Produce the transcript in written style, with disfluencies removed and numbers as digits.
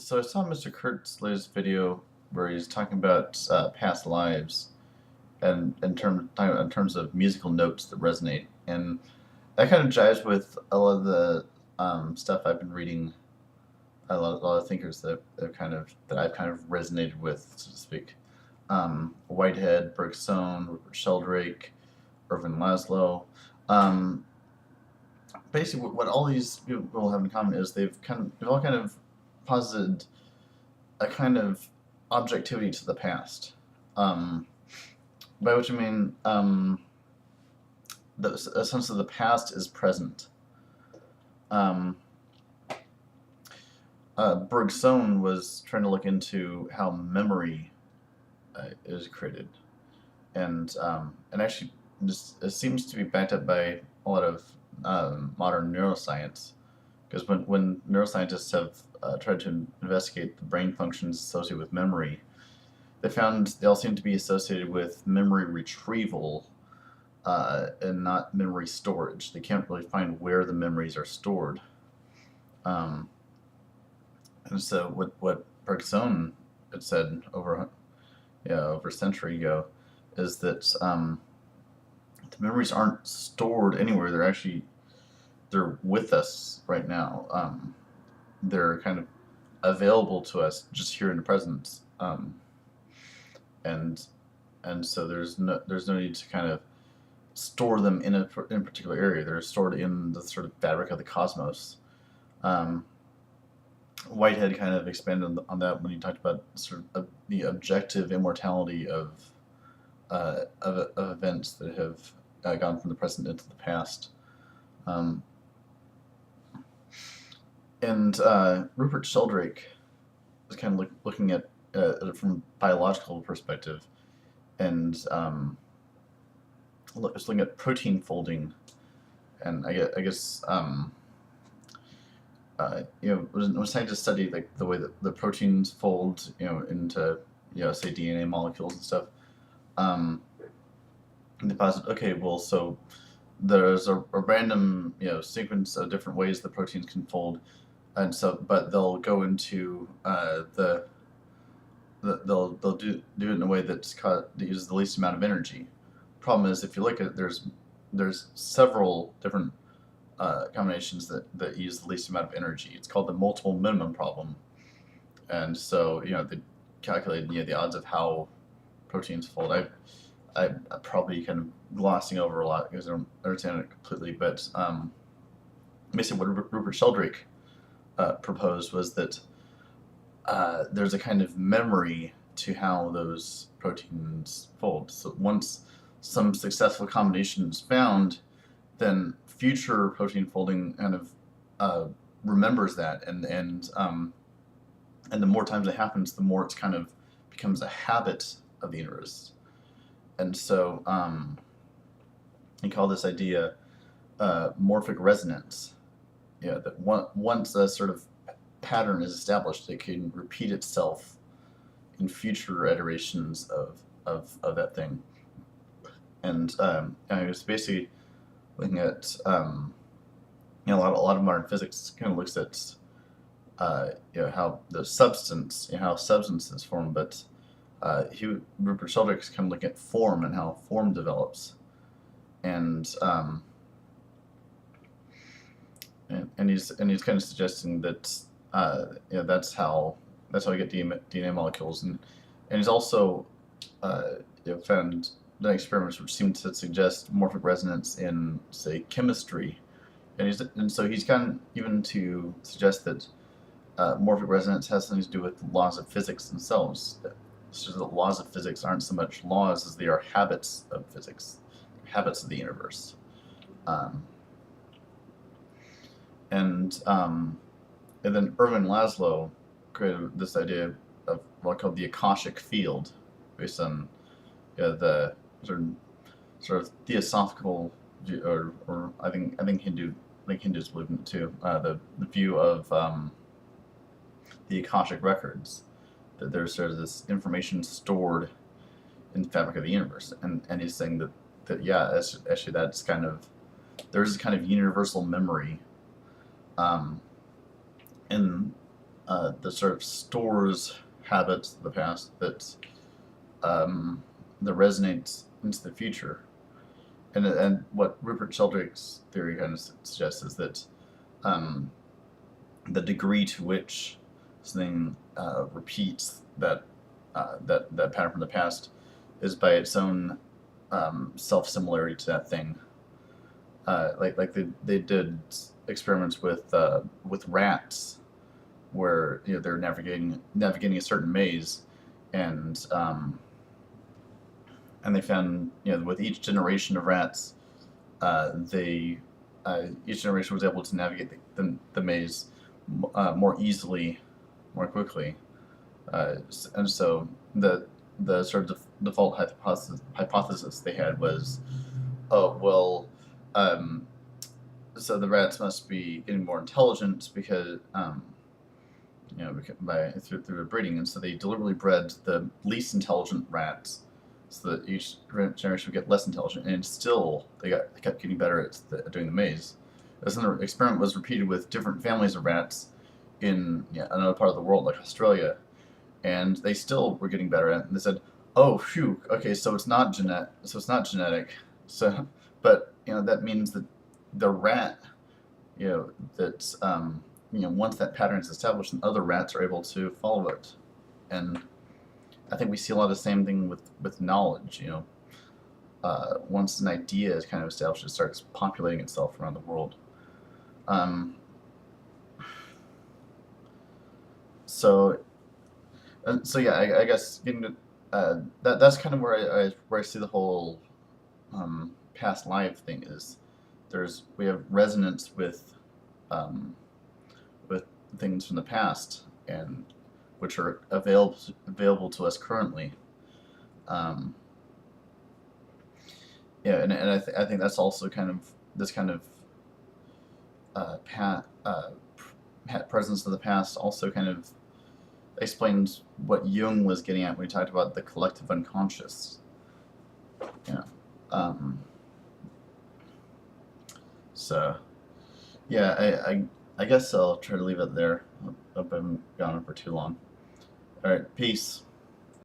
So I saw Mr. Kurt's latest video where he's talking about past lives and in terms of musical notes that resonate, and that kind of jives with a lot of the stuff I've been reading. A lot of thinkers that I've kind of resonated with, so to speak. Whitehead, Bergson, Rupert Sheldrake, Irvin Laszlo. Um, Basically, what all these people have in common is they've all kind of posited a kind of objectivity to the past. Um, by which I mean a sense of the past is present. Um, Bergson was trying to look into how memory is created, and actually this it seems to be backed up by a lot of modern neuroscience. Because when neuroscientists have tried to investigate the brain functions associated with memory, they found they all seem to be associated with memory retrieval and not memory storage. They can't really find where the memories are stored. Um, and so what Bergson had said over a century ago is that the memories aren't stored anywhere. They're with us right now. They're kind of available to us just here in the present, and so there's no need to kind of store them in a particular area. They're stored in the sort of fabric of the cosmos. Um, Whitehead kind of expanded on that when he talked about the objective immortality of events that have gone from the present into the past. Um, and Rupert Sheldrake is kind of looking at it from a biological perspective, and just looking at protein folding, and I guess when scientists study like the way that the proteins fold, into say DNA molecules and stuff, they posit, okay, well, so there's a random sequence of different ways the proteins can fold, and so but they'll go into they'll do it in a way that uses the least amount of energy. Problem is, if you look at it, there's several different combinations that use the least amount of energy. It's called the multiple minimum problem, and so they calculated the odds of how proteins fold. I'm probably kind of glossing over a lot because I don't understand it completely, but basically what Rupert Sheldrake proposed was that there's a kind of memory to how those proteins fold. So once some successful combination is found, then future protein folding kind of remembers that, and the more times it happens, the more it's kind of becomes a habit of the universe. And so he called this idea morphic resonance. That once a sort of pattern is established, it can repeat itself in future iterations of that thing. And I was basically looking at a lot of modern physics kind of looks at how the substance, how substance is formed, but Rupert Sheldrake is kind of looking at form and how form develops, and he's kind of suggesting that that's how we get DNA molecules, and he's also found done experiments which seem to suggest morphic resonance in, say, chemistry, and so he's gone even to suggest that morphic resonance has something to do with the laws of physics themselves. So the laws of physics aren't so much laws as they are habits of physics, habits of the universe. And then Irvin Laszlo created this idea of what called the Akashic field, based on the sort of theosophical view, or I think Hindus believe in it too. The view of the Akashic records, that there's sort of this information stored in the fabric of the universe, and he's saying that actually that's kind of, there's a kind of universal memory in that sort of stores habits of the past that resonates into the future. And what Rupert Sheldrake's theory kind of suggests is that um, the degree to which something repeats that pattern from the past is by its own self similarity to that thing. Like they did experiments with rats where they're navigating a certain maze, and they found with each generation of rats, they each generation was able to navigate the maze more easily, more quickly, and so the sort of default hypothesis they had was, oh well, um, so the rats must be getting more intelligent because through breeding, and so they deliberately bred the least intelligent rats, so that each generation would get less intelligent, and still they kept getting better at doing the maze. This experiment was repeated with different families of rats in another part of the world, like Australia, and they still were getting better at it. And they said, "Oh, phew, okay, so it's not genetic, so, but that means that the rat, that's once that pattern is established, then other rats are able to follow it." And I think we see a lot of the same thing with knowledge. Once an idea is kind of established, it starts populating itself around the world. Um, so so yeah, I guess getting to that's kind of where I see the whole past life thing is. We have resonance um, with things from the past, and which are available to us currently. Um, and I think that's also kind of this kind of presence of the past also kind of explains what Jung was getting at when he talked about the collective unconscious. Yeah. Um, so yeah, I guess I'll try to leave it there. Hope I haven't gone on for too long. All right, peace.